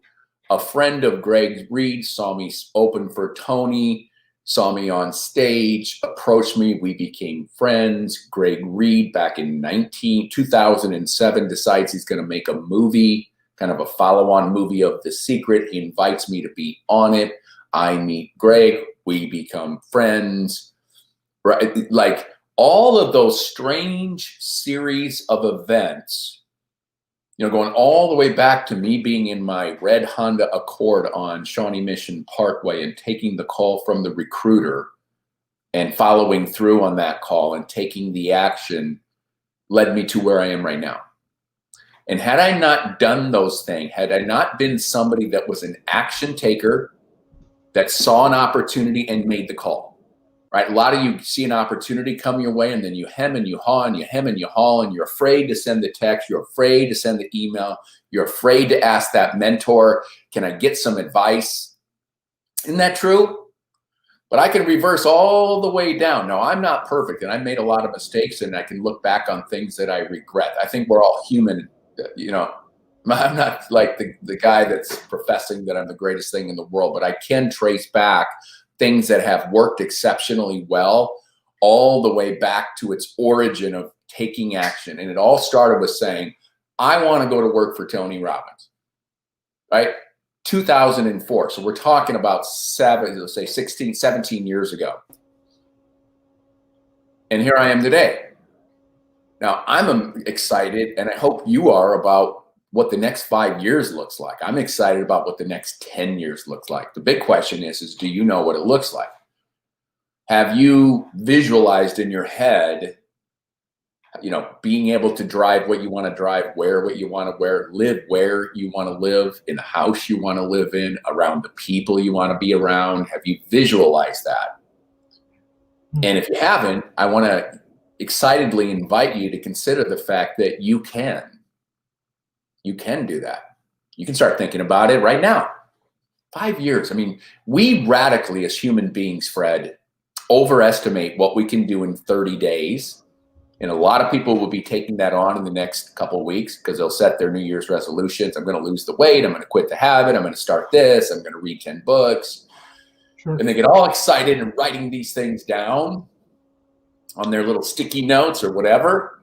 a friend of Greg Reed saw me open for Tony, saw me on stage, approached me, we became friends. Greg Reed back in 2007 decides he's going to make a movie, kind of a follow-on movie of The Secret. He invites me to be on it. I meet Greg, we become friends, right? Like all of those strange series of events, going all the way back to me being in my red Honda Accord on Shawnee Mission Parkway and taking the call from the recruiter and following through on that call and taking the action led me to where I am right now. And had I not done those things, had I not been somebody that was an action taker, that saw an opportunity and made the call, right? A lot of you see an opportunity come your way and then you hem and you haw and you hem and you haw, and you're afraid to send the text, you're afraid to send the email, you're afraid to ask that mentor, can I get some advice? Isn't that true? But I can reverse all the way down. No, I'm not perfect, and I made a lot of mistakes, and I can look back on things that I regret. I think we're all human, I'm not like the guy that's professing that I'm the greatest thing in the world, but I can trace back things that have worked exceptionally well all the way back to its origin of taking action. And it all started with saying, I want to go to work for Tony Robbins, right? 2004. So we're talking about 16, 17 years ago. And here I am today. Now I'm excited, and I hope you are, about what the next 5 years looks like. I'm excited about what the next 10 years looks like. The big question is do you know what it looks like? Have you visualized in your head, being able to drive what you want to drive, wear what you want to wear, live where you want to live, in the house you want to live in, around the people you want to be around? Have you visualized that? And if you haven't, I want to excitedly invite you to consider the fact that you can do that. You can start thinking about it right now. 5 years. I mean, we radically, as human beings, Fred, overestimate what we can do in 30 days. And a lot of people will be taking that on in the next couple of weeks because they'll set their New Year's resolutions. I'm going to lose the weight. I'm going to quit the habit. I'm going to start this. I'm going to read 10 books. Sure. And they get all excited and writing these things down on their little sticky notes or whatever.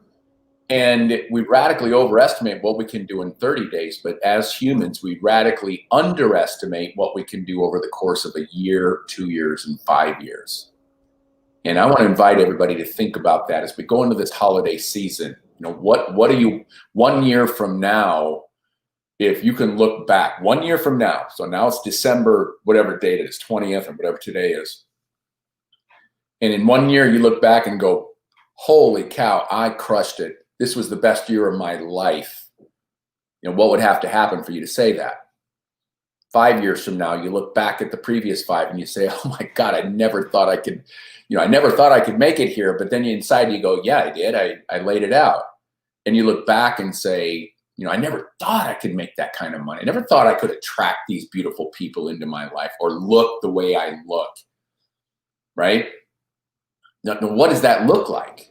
And we radically overestimate what we can do in 30 days. But as humans, we radically underestimate what we can do over the course of a year, 2 years, and 5 years. And I want to invite everybody to think about that as we go into this holiday season. What are you 1 year from now, if you can look back 1 year from now? So now it's December, whatever date it is, 20th or whatever today is. And in 1 year, you look back and go, holy cow, I crushed it. This was the best year of my life. What would have to happen for you to say that? 5 years from now, you look back at the previous 5 and you say, oh my God, I never thought I could, I never thought I could make it here. But then inside you go, yeah, I did. I laid it out. And you look back and say, I never thought I could make that kind of money. I never thought I could attract these beautiful people into my life or look the way I look, right? Now, what does that look like?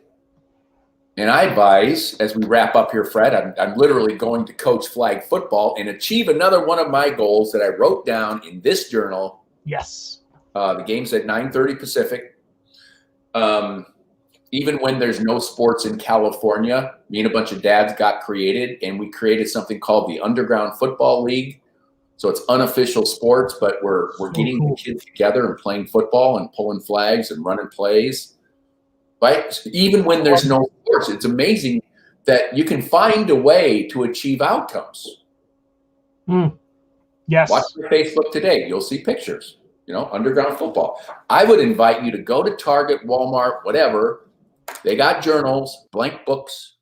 And I advise, as we wrap up here, Fred, I'm literally going to coach flag football and achieve another one of my goals that I wrote down in this journal. Yes. The game's at 9:30 Pacific. Even when there's no sports in California, me and a bunch of dads got created, and we created something called the Underground Football League. So it's unofficial sports, but we're getting the kids together and playing football and pulling flags and running plays. Right? Even when there's no sports, it's amazing that you can find a way to achieve outcomes. Yes. Watch your Facebook today. You'll see pictures, underground football. I would invite you to go to Target, Walmart, whatever. They got journals, blank books.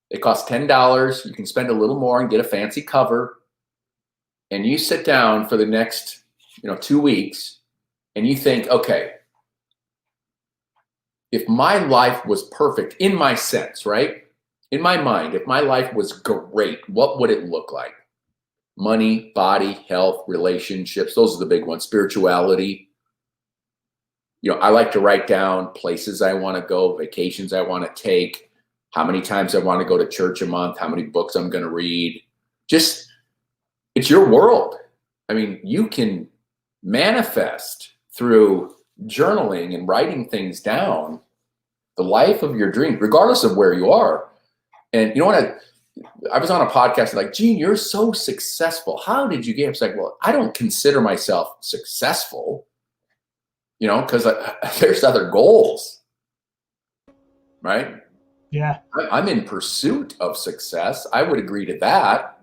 They cost $10. You can spend a little more and get a fancy cover. And you sit down for the next, 2 weeks and you think, okay, if my life was perfect in my sense, right? In my mind, if my life was great, what would it look like? Money, body, health, relationships. Those are the big ones. Spirituality. I like to write down places I want to go, vacations I want to take, how many times I want to go to church a month, how many books I'm going to read. Just, it's your world. I mean, you can manifest through journaling and writing things down the life of your dream, regardless of where you are. And you know what? I was on a podcast like, Gene, you're so successful. How did you get? It's like, well, I don't consider myself successful, because there's other goals, right? Yeah. I'm in pursuit of success. I would agree to that.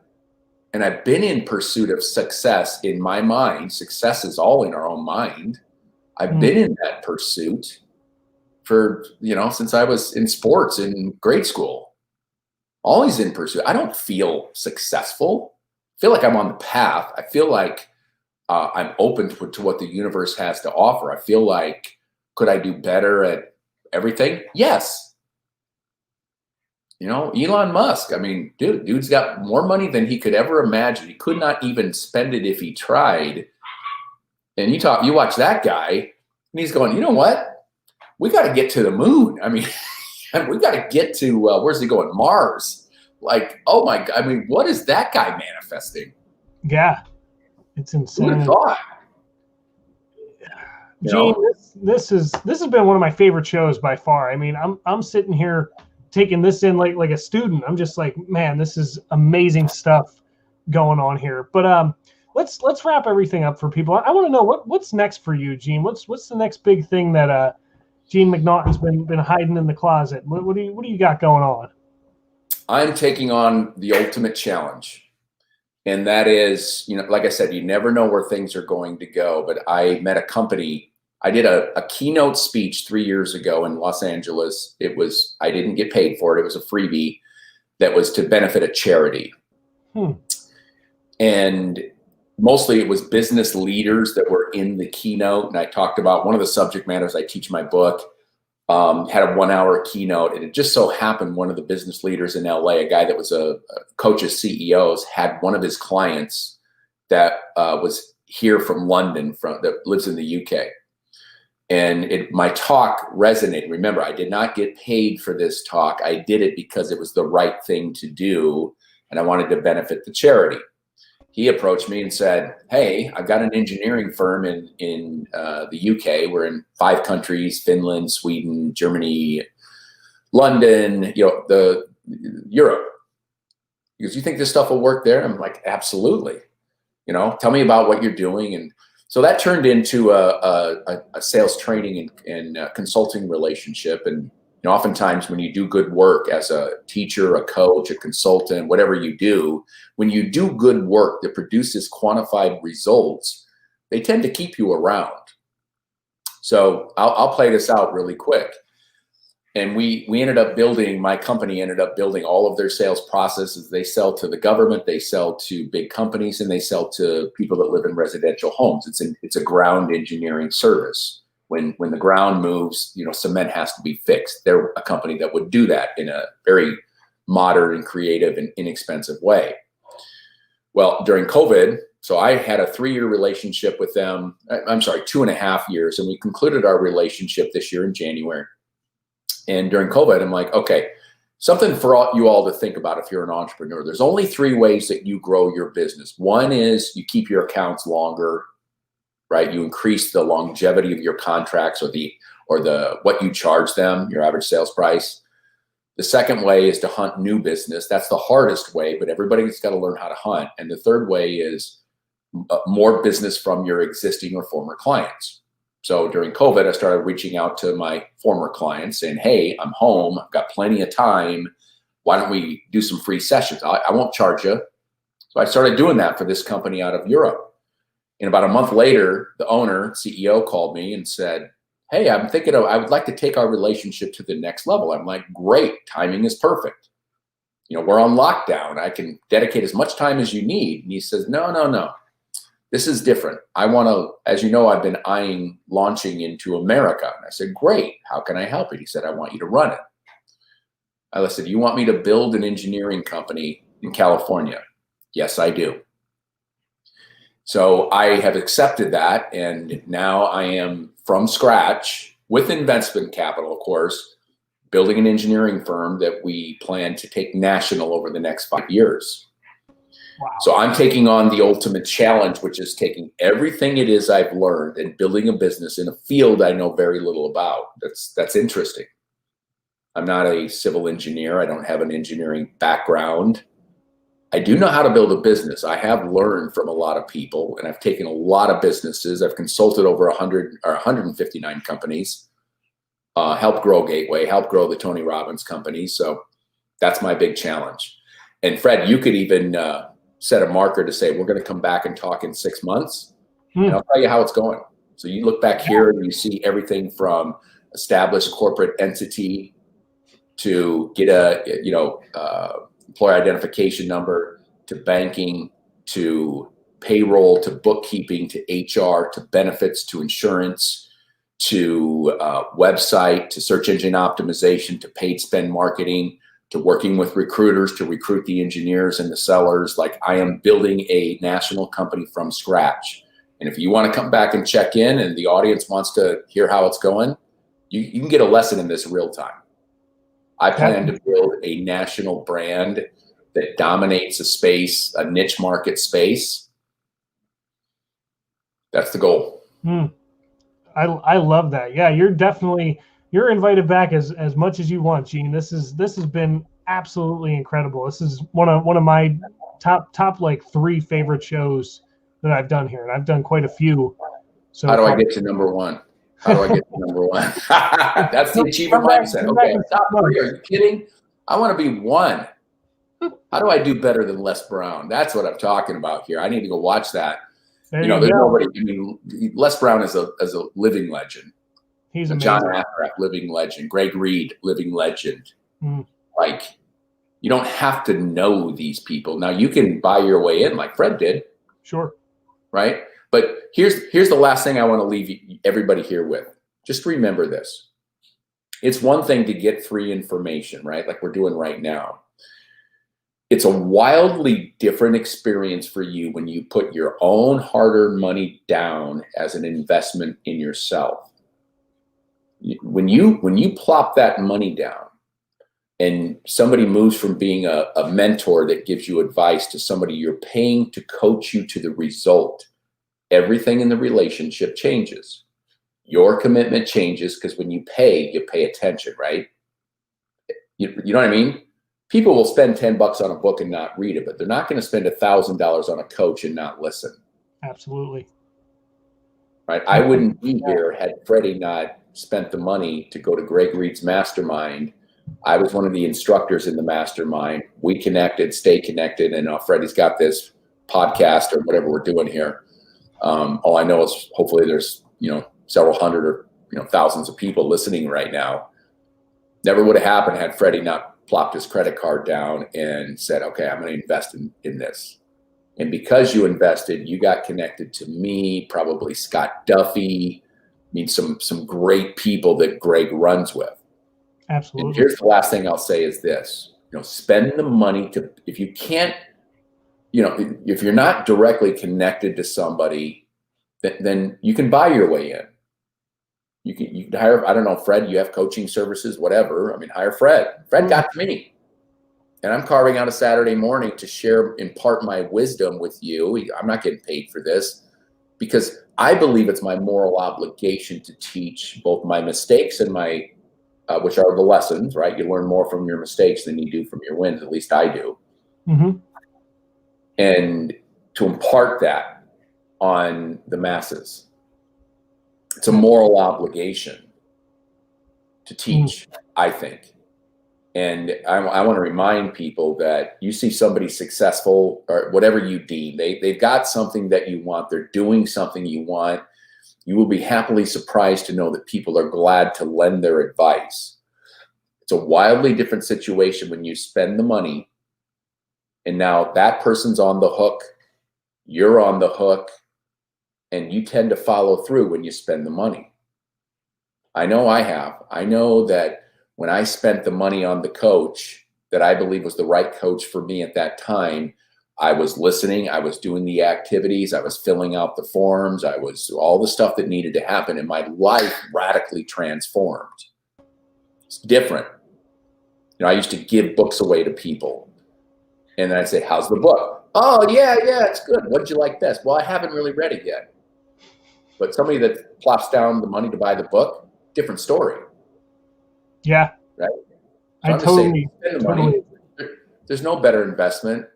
And I've been in pursuit of success in my mind. Success is all in our own mind. I've been in that pursuit for, since I was in sports in grade school. Always in pursuit. I don't feel successful. I feel like I'm on the path. I feel like I'm open to what the universe has to offer. I feel like, could I do better at everything? Yes. Elon Musk, I mean, dude's got more money than he could ever imagine. He could not even spend it if he tried. And you watch that guy, and he's going, you know what? We got to get to the moon. I mean, we got to get to, where's he going? Mars. Like, oh my God. I mean, what is that guy manifesting? Yeah. It's insane. Who would have thought? Gene, this has been one of my favorite shows by far. I mean, I'm sitting here taking this in like a student. I'm just like, man, this is amazing stuff going on here. But let's wrap everything up for people. I want to know what's next for you, Gene. What's the next big thing that Gene McNaughton's been hiding in the closet? What do you got going on? I'm taking on the ultimate challenge. And that is, like I said, you never know where things are going to go. But I met a company. I did a keynote speech 3 years ago in Los Angeles. I didn't get paid for it. It was a freebie that was to benefit a charity. And mostly it was business leaders that were in the keynote. And I talked about one of the subject matters I teach in my book, had a 1 hour keynote. And it just so happened one of the business leaders in LA, a guy that was a coach of CEOs, had one of his clients that was here from London, that lives in the UK. And my talk resonated. Remember, I did not get paid for this talk. I did it because it was the right thing to do. And I wanted to benefit the charity. He approached me and said, hey, I've got an engineering firm in the UK. We're in 5 countries: Finland, Sweden, Germany, London, Europe. He goes, you think this stuff will work there? I'm like, absolutely. Tell me about what you're doing. And so that turned into a sales training and consulting relationship. And oftentimes when you do good work as a teacher, a coach, a consultant, whatever you do, when you do good work that produces quantified results, they tend to keep you around. So I'll play this out really quick. And we ended up building, my company ended up building all of their sales processes. They sell to the government, they sell to big companies, and they sell to people that live in residential homes. It's a ground engineering service. When the ground moves, cement has to be fixed. They're a company that would do that in a very modern and creative and inexpensive way. Well, during COVID, so I had a 3-year relationship with them. I'm sorry, 2.5 years. And we concluded our relationship this year in January. And during COVID, I'm like, okay, something for you all to think about if you're an entrepreneur. There's only 3 ways that you grow your business. One is you keep your accounts longer, right? You increase the longevity of your contracts or the what you charge them, your average sales price. The second way is to hunt new business. That's the hardest way, but everybody's got to learn how to hunt. And the third way is more business from your existing or former clients. So during COVID, I started reaching out to my former clients saying, hey, I'm home. I've got plenty of time. Why don't we do some free sessions? I won't charge you. So I started doing that for this company out of Europe. And about a month later, the owner, CEO, called me and said, hey, I would like to take our relationship to the next level. I'm like, great, timing is perfect. We're on lockdown. I can dedicate as much time as you need. And he says, no. This is different. I want to, as you know, I've been eyeing launching into America. And I said, great. How can I help it? He said, I want you to run it. I said, you want me to build an engineering company in California? Yes, I do. So I have accepted that. And now I am from scratch with investment capital, of course, building an engineering firm that we plan to take national over the next 5 years. Wow. So I'm taking on the ultimate challenge, which is taking everything it is I've learned and building a business in a field I know very little about. That's interesting. I'm not a civil engineer. I don't have an engineering background. I do know how to build a business. I have learned from a lot of people, and I've taken a lot of businesses. I've consulted over 159 companies, helped grow Gateway, helped grow the Tony Robbins Companies. So that's my big challenge. And Fred, you could even set a marker to say, we're going to come back and talk in 6 months. And I'll tell you how it's going. So you look back here and you see everything from established corporate entity to get employer identification number, to banking, to payroll, to bookkeeping, to HR, to benefits, to insurance, to website, to search engine optimization, to paid spend marketing, to working with recruiters to recruit the engineers and the sellers. Like, I am building a national company from scratch. And if you want to come back and check in and the audience wants to hear how it's going, you can get a lesson in this real time. I plan to build a national brand that dominates a space, a niche market space. That's the goal. I love that. Yeah, you're invited back as much as you want, Gene. This has been absolutely incredible. This is one of my top like 3 favorite shows that I've done here, and I've done quite a few. So how do I get to number 1? How do I get to number 1? That's the achiever mindset. Okay, top 3. Are you kidding? I want to be 1. How do I do better than Les Brown? That's what I'm talking about here. I need to go watch that. There's nobody. I mean, Les Brown is a living legend. He's amazing. John Affleck, living legend. Greg Reed, living legend. Like, you don't have to know these people. Now, you can buy your way in like Fred did. Sure. Right? But here's the last thing I want to leave everybody here with. Just remember this. It's one thing to get free information, right? Like we're doing right now. It's a wildly different experience for you when you put your own hard-earned money down as an investment in yourself. When you plop that money down and somebody moves from being a mentor that gives you advice to somebody you're paying to coach you to the result, everything in the relationship changes. Your commitment changes because when you pay attention, right? You know what I mean? People will spend $10 on a book and not read it, but they're not going to spend $1,000 on a coach and not listen. Absolutely. Right? I wouldn't be here had Freddie not spent the money to go to Greg Reed's mastermind. I was one of the instructors in the mastermind. We connected, stay connected, and Freddie's got this podcast or whatever we're doing here. All I know is hopefully there's several hundred or thousands of people listening right now. Never would have happened had Freddie not plopped his credit card down and said, okay, I'm going to invest in this. And because you invested, you got connected to me, probably Scott Duffy, some great people that Greg runs with. Absolutely. And here's the last thing I'll say is this, spend the money if you can't, if you're not directly connected to somebody, then you can buy your way in. You can hire, I don't know, Fred, you have coaching services, whatever. Hire Fred. Fred got to me. And I'm carving out a Saturday morning to impart my wisdom with you. I'm not getting paid for this because I believe it's my moral obligation to teach both my mistakes and my, which are the lessons, right? You learn more from your mistakes than you do from your wins. At least I do. Mm-hmm. And to impart that on the masses. It's a moral obligation to teach, I think. And I want to remind people that you see somebody successful or whatever you deem, they've got something that you want. They're doing something you want. You will be happily surprised to know that people are glad to lend their advice. It's a wildly different situation when you spend the money and now that person's on the hook, you're on the hook, and you tend to follow through when you spend the money. I know I have. I know that when I spent the money on the coach that I believe was the right coach for me at that time, I was listening, I was doing the activities, I was filling out the forms, I was all the stuff that needed to happen, and my life radically transformed. It's different. I used to give books away to people. And then I'd say, how's the book? Oh, yeah, it's good. What did you like best? Well, I haven't really read it yet. But somebody that plops down the money to buy the book, different story. Yeah. Right? So I totally. There's no better investment.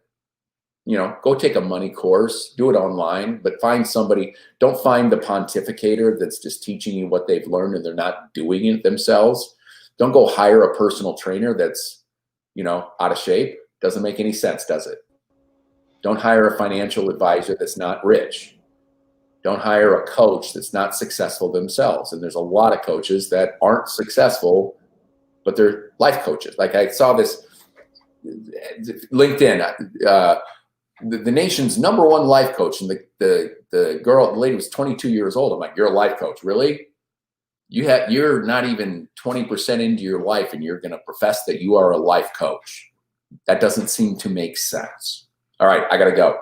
Go take a money course, do it online, but find somebody. Don't find the pontificator that's just teaching you what they've learned and they're not doing it themselves. Don't go hire a personal trainer that's, out of shape. Doesn't make any sense, does it? Don't hire a financial advisor that's not rich. Don't hire a coach that's not successful themselves. And there's a lot of coaches that aren't successful, but they're life coaches. Like I saw this LinkedIn, the nation's #1 life coach. And the lady was 22 years old. I'm like, you're a life coach, really? You're not even 20% into your life and you're going to profess that you are a life coach. That doesn't seem to make sense. All right, I got to go.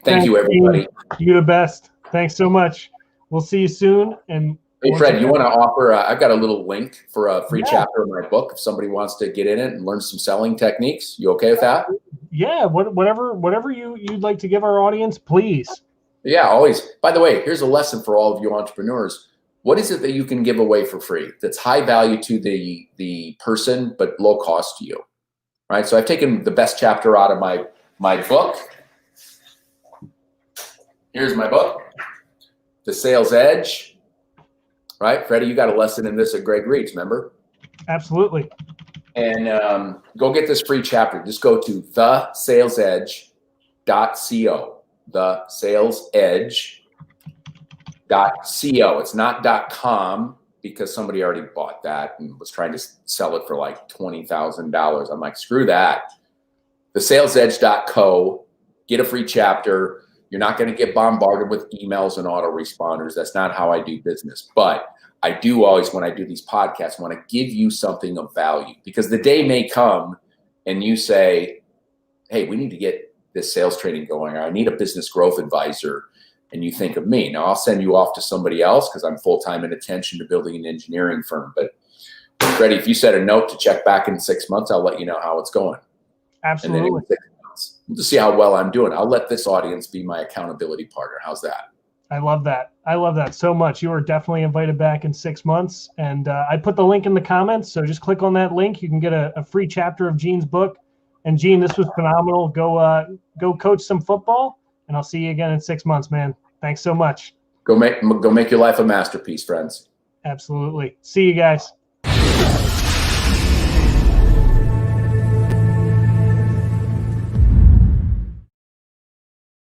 Thank you, everybody. You're the best. Thanks so much. We'll see you soon. And hey, Fred, you want to offer? I've got a little link for a free chapter of my book. If somebody wants to get in it and learn some selling techniques, you okay with that? Yeah, whatever you'd like to give our audience, please. Yeah, always. By the way, here's a lesson for all of you entrepreneurs. What is it that you can give away for free that's high value to the person but low cost to you? Right. So I've taken the best chapter out of my book. Here's my book, The Sales Edge. Right, Freddie, you got a lesson in this at Greg Reed's, remember? Absolutely. And go get this free chapter. Just go to thesalesedge.co. Thesalesedge.co. It's not .com because somebody already bought that and was trying to sell it for like $20,000. I'm like, screw that. Thesalesedge.co. Get a free chapter. You're not going to get bombarded with emails and autoresponders. That's not how I do business. But I do always, when I do these podcasts, want to give you something of value because the day may come and you say, hey, we need to get this sales training going. Or I need a business growth advisor. And you think of me. Now, I'll send you off to somebody else because I'm full-time in attention to building an engineering firm. But Freddie, if you set a note to check back in 6 months, I'll let you know how it's going. Absolutely. And then in 6 months, to see how well I'm doing. I'll let this audience be my accountability partner. How's that? I love that. I love that so much. You are definitely invited back in 6 months. And I put the link in the comments. So just click on that link. You can get a free chapter of Gene's book. And Gene, this was phenomenal. Go coach some football. And I'll see you again in 6 months, man. Thanks so much. Go make your life a masterpiece, friends. Absolutely. See you guys.